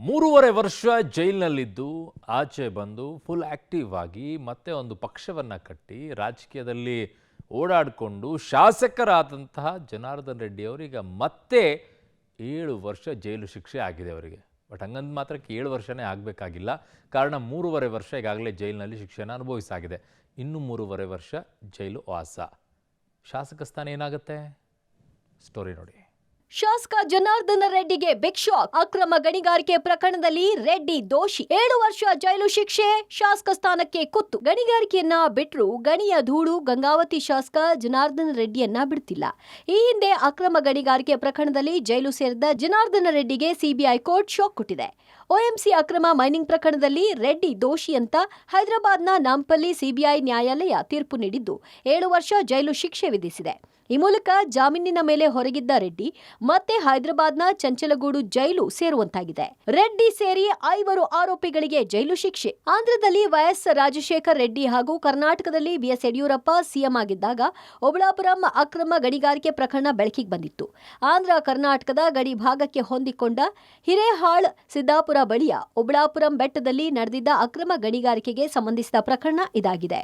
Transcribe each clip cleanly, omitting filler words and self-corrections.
3.5 ವರ್ಷ ಜೈಲಿನಲ್ಲಿದ್ದು ಆಚೆ ಬಂದು ಫುಲ್ ಆಕ್ಟಿವ್ ಆಗಿ ಮತ್ತೆ ಒಂದು ಪಕ್ಷವನ್ನು ಕಟ್ಟಿ ರಾಜಕೀಯದಲ್ಲಿ ಓಡಾಡಿಕೊಂಡು ಶಾಸಕರಾದಂತಹ ಜನಾರ್ದನ್ ರೆಡ್ಡಿ ಅವರೀಗ ಮತ್ತೆ 7 ವರ್ಷ ಜೈಲು ಶಿಕ್ಷೆ ಆಗಿದೆ ಅವರಿಗೆ. ಬಟ್ ಹಂಗಂದು ಮಾತ್ರಕ್ಕೆ 7 ವರ್ಷನೇ ಆಗಬೇಕಾಗಿಲ್ಲ. ಕಾರಣ 3.5 ವರ್ಷ ಈಗಾಗಲೇ ಜೈಲಿನಲ್ಲಿ ಶಿಕ್ಷೆಯನ್ನು ಅನುಭವಿಸಾಗಿದೆ. ಇನ್ನು 3.5 ವರ್ಷ ಜೈಲು ವಾಸ. ಶಾಸಕ ಸ್ಥಾನ ಏನಾಗುತ್ತೆ? ಸ್ಟೋರಿ ನೋಡಿ. ಶಾಸಕ ಜನಾರ್ದನ ರೆಡ್ಡಿಗೆ ಬಿಗ್ ಶಾಕ್. ಅಕ್ರಮ ಗಣಿಗಾರಿಕೆ ಪ್ರಕರಣದಲ್ಲಿ ರೆಡ್ಡಿ ದೋಷಿ. 7 ವರ್ಷ ಜೈಲು ಶಿಕ್ಷೆ, ಶಾಸಕ ಸ್ಥಾನಕ್ಕೆ ಕುತ್ತು. ಗಣಿಗಾರಿಕೆಯನ್ನ ಬಿಟ್ಟರು ಗಣಿಯ ಧೂಳು ಗಂಗಾವತಿ ಶಾಸಕ ಜನಾರ್ದನ ರೆಡ್ಡಿಯನ್ನ ಬಿಡ್ತಿಲ್ಲ. ಈ ಹಿಂದೆ ಅಕ್ರಮ ಗಣಿಗಾರಿಕೆ ಪ್ರಕರಣದಲ್ಲಿ ಜೈಲು ಸೇರಿದ ಜನಾರ್ದನ ರೆಡ್ಡಿಗೆ ಸಿಬಿಐ ಕೋರ್ಟ್ ಶಾಕ್ ಕೊಟ್ಟಿದೆ. ಒಎಂಸಿ ಅಕ್ರಮ ಮೈನಿಂಗ್ ಪ್ರಕರಣದಲ್ಲಿ ರೆಡ್ಡಿ ದೋಷಿ ಅಂತ ಹೈದರಾಬಾದ್ನ ನಾಂಪಲ್ಲಿ ಸಿಬಿಐ ನ್ಯಾಯಾಲಯ ತೀರ್ಪು ನೀಡಿದ್ದು 7 ವರ್ಷ ಜೈಲು ಶಿಕ್ಷೆ ವಿಧಿಸಿದೆ. ಈ ಮೂಲಕ ಜಾಮೀನಿನ ಮೇಲೆ ಹೊರಗಿದ್ದ ರೆಡ್ಡಿ ಮತ್ತೆ ಹೈದರಾಬಾದ್ನ ಚಂಚಲಗೂಡು ಜೈಲು ಸೇರುವಂತಾಗಿದೆ. ರೆಡ್ಡಿ ಸೇರಿ 5 ಆರೋಪಿಗಳಿಗೆ ಜೈಲು ಶಿಕ್ಷೆ. ಆಂಧ್ರದಲ್ಲಿ ವೈಎಸ್ ರಾಜಶೇಖರ್ ರೆಡ್ಡಿ ಹಾಗೂ ಕರ್ನಾಟಕದಲ್ಲಿ ಬಿಎಸ್ ಯಡಿಯೂರಪ್ಪ ಸಿಎಂ ಆಗಿದ್ದಾಗ ಓಬಳಾಪುರಂ ಅಕ್ರಮ ಗಣಿಗಾರಿಕೆ ಪ್ರಕರಣ ಬೆಳಕಿಗೆ ಬಂದಿತ್ತು. ಆಂಧ್ರ ಕರ್ನಾಟಕದ ಗಡಿ ಭಾಗಕ್ಕೆ ಹೊಂದಿಕೊಂಡ ಹಿರೇಹಾಳ್ ಸಿದ್ದಾಪುರ ಬಳಿಯ ಓಬಳಾಪುರಂ ಬೆಟ್ಟದಲ್ಲಿ ನಡೆದಿದ್ದ ಅಕ್ರಮ ಗಣಿಗಾರಿಕೆಗೆ ಸಂಬಂಧಿಸಿದ ಪ್ರಕರಣ ಇದಾಗಿದೆ.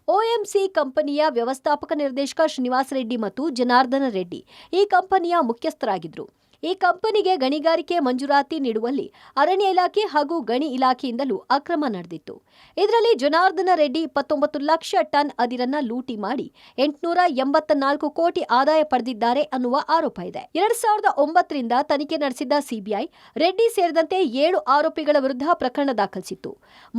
ಒಎಂಸಿ ಕಂಪನಿಯ ವ್ಯವಸ್ಥಾಪಕ ನಿರ್ದೇಶಕ ಶ್ರೀನಿವಾಸ್ ರೆಡ್ಡಿ ಮತ್ತು ಜನಾರ್ದನ ರೆಡ್ಡಿ ಈ ಕಂಪನಿಯ ಮುಖ್ಯಸ್ಥರಾಗಿದ್ದರು. ಈ ಕಂಪನಿಗೆ ಗಣಿಗಾರಿಕೆ ಮಂಜೂರಾತಿ ನೀಡುವಲ್ಲಿ ಅರಣ್ಯ ಇಲಾಖೆ ಹಾಗೂ ಗಣಿ ಇಲಾಖೆಯಿಂದಲೂ ಅಕ್ರಮ ನಡೆದಿತ್ತು. ಇದರಲ್ಲಿ ಜನಾರ್ದನ ರೆಡ್ಡಿ 29 ಲಕ್ಷ ಟನ್ ಅದಿರನ್ನ ಲೂಟಿ ಮಾಡಿ 884 ಕೋಟಿ ಆದಾಯ ಪಡೆದಿದ್ದಾರೆ ಅನ್ನುವ ಆರೋಪ ಇದೆ. 2009ರಿಂದ ತನಿಖೆ ನಡೆಸಿದ್ದ ಸಿಬಿಐ ರೆಡ್ಡಿ ಸೇರಿದಂತೆ 7 ಆರೋಪಿಗಳ ವಿರುದ್ಧ ಪ್ರಕರಣ ದಾಖಲಿಸಿತ್ತು.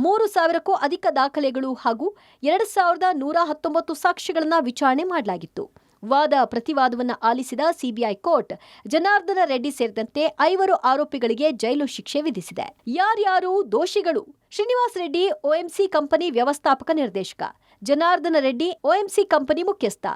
3000ಕ್ಕೂ ಅಧಿಕ ದಾಖಲೆಗಳು ಹಾಗೂ 2119 ಸಾಕ್ಷ್ಯಗಳನ್ನು ವಿಚಾರಣೆ ಮಾಡಲಾಗಿತ್ತು. ವಾದ ಪ್ರತಿವಾದವನ್ನು ಆಲಿಸಿದ ಸಿಬಿಐ ಕೋರ್ಟ್ ಜನಾರ್ದನ ರೆಡ್ಡಿ ಸೇರಿದಂತೆ 5 ಆರೋಪಿಗಳಿಗೆ ಜೈಲು ಶಿಕ್ಷೆ ವಿಧಿಸಿದೆ. ಯಾರ್ಯಾರು ದೋಷಿಗಳು? ಶ್ರೀನಿವಾಸ್ ರೆಡ್ಡಿ ಒಎಂಸಿ ಕಂಪನಿ ವ್ಯವಸ್ಥಾಪಕ ನಿರ್ದೇಶಕ, ಜನಾರ್ದನ ರೆಡ್ಡಿ ಒಎಂಸಿ ಕಂಪನಿ ಮುಖ್ಯಸ್ಥ,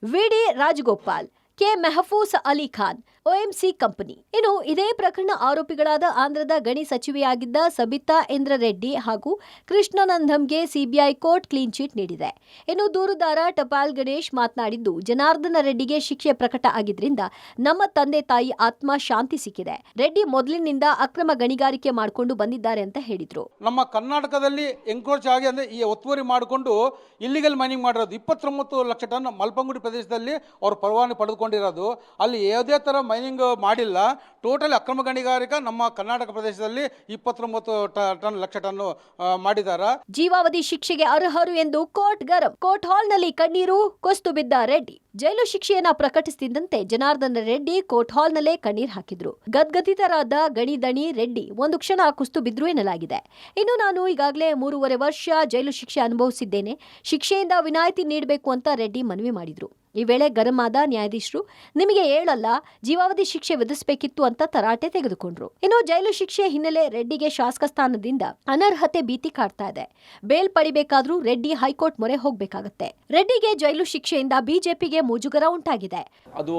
VD Rajagopal, K Mehfooz Ali Khan OMC company. ಇನ್ನು ಇದೇ ಪ್ರಕರಣ ಆರೋಪಿಗಳಾದ ಆಂಧ್ರದ ಗಣಿ ಸಚಿವೆಯಾಗಿದ್ದ ಸಬಿತಾ ಇಂದ್ರ ರೆಡ್ಡಿ ಹಾಗೂ ಕೃಷ್ಣಾನಂದಂಗೆ ಸಿಬಿಐ ಕೋರ್ಟ್ ಕ್ಲೀನ್ ಚಿಟ್ ನೀಡಿದೆ. ಇನ್ನು ದೂರುದಾರ ಟಪಾಲ್ ಗಣೇಶ್ ಮಾತನಾಡಿದ್ದು, ಜನಾರ್ದನ ರೆಡ್ಡಿಗೆ ಶಿಕ್ಷೆ ಪ್ರಕಟ ಆಗಿದ್ರಿಂದ ನಮ್ಮ ತಂದೆ ತಾಯಿ ಆತ್ಮ ಶಾಂತಿ ಸಿಕ್ಕಿದೆ. ರೆಡ್ಡಿ ಮೊದಲಿನಿಂದ ಅಕ್ರಮ ಗಣಿಗಾರಿಕೆ ಮಾಡಿಕೊಂಡು ಬಂದಿದ್ದಾರೆ ಅಂತ ಹೇಳಿದ್ರು. ನಮ್ಮ ಕರ್ನಾಟಕದಲ್ಲಿ ಎನ್ಕ್ರೋಚ್ ಆಗಿ ಅಂದ್ರೆ ಈ ಒತ್ತುವರಿ ಮಾಡಿಕೊಂಡು ಇಲ್ಲಿಗಲ್ ಮೈನಿಂಗ್ ಮಾಡಿರೋದು 29 ಲಕ್ಷ ಟನ್ ಮಲ್ಪಂಗುಡಿ ಪ್ರದೇಶದಲ್ಲಿ ಅವರು ಪರವಾನಗಿ ಪಡೆದುಕೊಂಡಿರೋದು. ಅಲ್ಲಿ ಯಾವುದೇ ತರ ಮೈನಿಂಗ್ ಮಾಡಿಲ್ಲ. ಟೋಟಲ್ ಅಕ್ರಮ ಗಣಿಗಾರಿಕೆ ನಮ್ಮ ಕರ್ನಾಟಕ ಪ್ರದೇಶದಲ್ಲಿ 29 ಲಕ್ಷ ಟನ್ ಮಾಡಿದ್ದಾರೆ. ಜೀವಾವಧಿ ಶಿಕ್ಷೆಗೆ ಅರ್ಹರು ಎಂದು ಕೋರ್ಟ್ ಗರಂ. ಕೋರ್ಟ್ ಹಾಲ್ನಲ್ಲಿ ಕಣ್ಣೀರು ಕುಸಿದು ಬಿದ್ದ ರೆಡ್ಡಿ. ಜೈಲು ಶಿಕ್ಷೆಯನ್ನ ಪ್ರಕಟಿಸುತ್ತಿದ್ದಂತೆ ಜನಾರ್ದನ ರೆಡ್ಡಿ ಕೋರ್ಟ್ ಹಾಲ್ನಲ್ಲೇ ಕಣ್ಣೀರು ಹಾಕಿದ್ರು. ಗದ್ಗದಿತರಾದ ಗಣಿ ದಣಿ ರೆಡ್ಡಿ ಒಂದು ಕ್ಷಣ ಕುಸಿದು ಬಿದ್ರು ಎನ್ನಲಾಗಿದೆ. ಇನ್ನು ನಾನು ಈಗಾಗಲೇ 3.5 ವರ್ಷ ಜೈಲು ಶಿಕ್ಷೆ ಅನುಭವಿಸಿದ್ದೇನೆ, ಶಿಕ್ಷೆಯಿಂದ ವಿನಾಯಿತಿ ನೀಡಬೇಕು ಅಂತ ರೆಡ್ಡಿ ಮನವಿ ಮಾಡಿದ್ರು. ಈ ವೇಳೆ ಗರಂ ಆದ ನ್ಯಾಯಾಧೀಶರು, ನಿಮಗೆ 7 ಅಲ್ಲ ಜೀವಾವಧಿ ಶಿಕ್ಷೆ ವಿಧಿಸಬೇಕಿತ್ತು ಅಂತ ತರಾಟೆ ತೆಗೆದುಕೊಂಡ್ರು. ಇನ್ನು ಜೈಲು ಶಿಕ್ಷೆ ಹಿನ್ನೆಲೆ ರೆಡ್ಡಿಗೆ ಶಾಸಕ ಸ್ಥಾನದಿಂದ ಅನರ್ಹತೆ ಭೀತಿ ಕಾಡ್ತಾ ಇದೆ. ಬೇಲ್ ಪಡಿಬೇಕಾದ್ರೂ ರೆಡ್ಡಿ ಹೈಕೋರ್ಟ್ ಮೊರೆ ಹೋಗಬೇಕಾಗತ್ತೆ. ರೆಡ್ಡಿಗೆ ಜೈಲು ಶಿಕ್ಷೆಯಿಂದ ಬಿಜೆಪಿಗೆ ಮುಜುಗರ ಉಂಟಾಗಿದೆ. ಅದು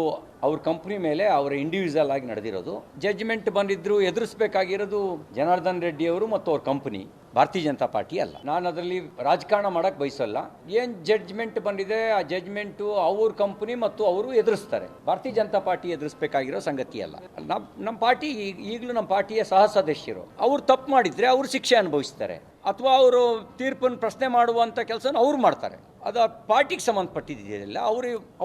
ಅವ್ರ ಕಂಪ್ನಿ ಮೇಲೆ ಅವರ ಇಂಡಿವಿಜುವಲ್ ಆಗಿ ನಡೆದಿರೋದು. ಜಡ್ಜ್ಮೆಂಟ್ ಬಂದಿದ್ರು ಎದುರಿಸಬೇಕಾಗಿರೋದು ಜನಾರ್ದನ್ ರೆಡ್ಡಿ ಅವರು ಮತ್ತು ಅವ್ರ ಕಂಪನಿ, ಭಾರತೀಯ ಜನತಾ ಪಾರ್ಟಿ ಅಲ್ಲ. ನಾನು ಅದರಲ್ಲಿ ರಾಜಕಾರಣ ಮಾಡಕ್ಕೆ ಬಯಸಲ್ಲ. ಏನು ಜಡ್ಜ್ಮೆಂಟ್ ಬಂದಿದೆ ಆ ಜಡ್ಜ್ಮೆಂಟು ಅವ್ರ ಕಂಪನಿ ಮತ್ತು ಅವರು ಎದುರಿಸ್ತಾರೆ. ಭಾರತೀಯ ಜನತಾ ಪಾರ್ಟಿ ಎದುರಿಸಬೇಕಾಗಿರೋ ಸಂಗತಿ ಅಲ್ಲ. ನಮ್ಮ ಪಾರ್ಟಿ ಈಗಲೂ ನಮ್ಮ ಪಾರ್ಟಿಯ ಸಹ ಸದಸ್ಯರು. ಅವ್ರು ತಪ್ಪು ಮಾಡಿದರೆ ಅವರು ಶಿಕ್ಷೆ ಅನುಭವಿಸ್ತಾರೆ, ಅಥವಾ ಅವರು ತೀರ್ಪನ್ನು ಪ್ರಶ್ನೆ ಮಾಡುವಂಥ ಕೆಲಸನ ಅವ್ರು ಮಾಡ್ತಾರೆ. ಅದು ಪಾರ್ಟಿಗೆ ಸಂಬಂಧಪಟ್ಟಿದ್ದಿಲ್ಲ,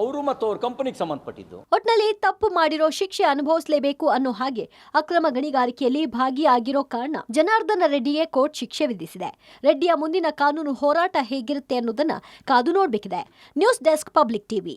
ಅವರು ಮತ್ತು ಅವ್ರ ಕಂಪನಿಗೆ ಸಂಬಂಧಪಟ್ಟಿದ್ದು. ಒಟ್ನಲ್ಲಿ ತಪ್ಪು ಮಾಡಿರೋ ಶಿಕ್ಷೆ ಅನುಭವಿಸಲೇಬೇಕು ಅನ್ನೋ ಹಾಗೆ ಅಕ್ರಮ ಗಣಿಗಾರಿಕೆಯಲ್ಲಿ ಭಾಗಿಯಾಗಿರೋ ಕಾರಣ ಜನಾರ್ದನ ರೆಡ್ಡಿಗೆ ಕೋರ್ಟ್ ಶಿಕ್ಷೆ ವಿಧಿಸಿದೆ. ರೆಡ್ಡಿಯ ಮುಂದಿನ ಕಾನೂನು ಹೋರಾಟ ಹೇಗಿರುತ್ತೆ ಅನ್ನೋದನ್ನ ಕಾದು ನೋಡಬೇಕಿದೆ. News desk, public TV.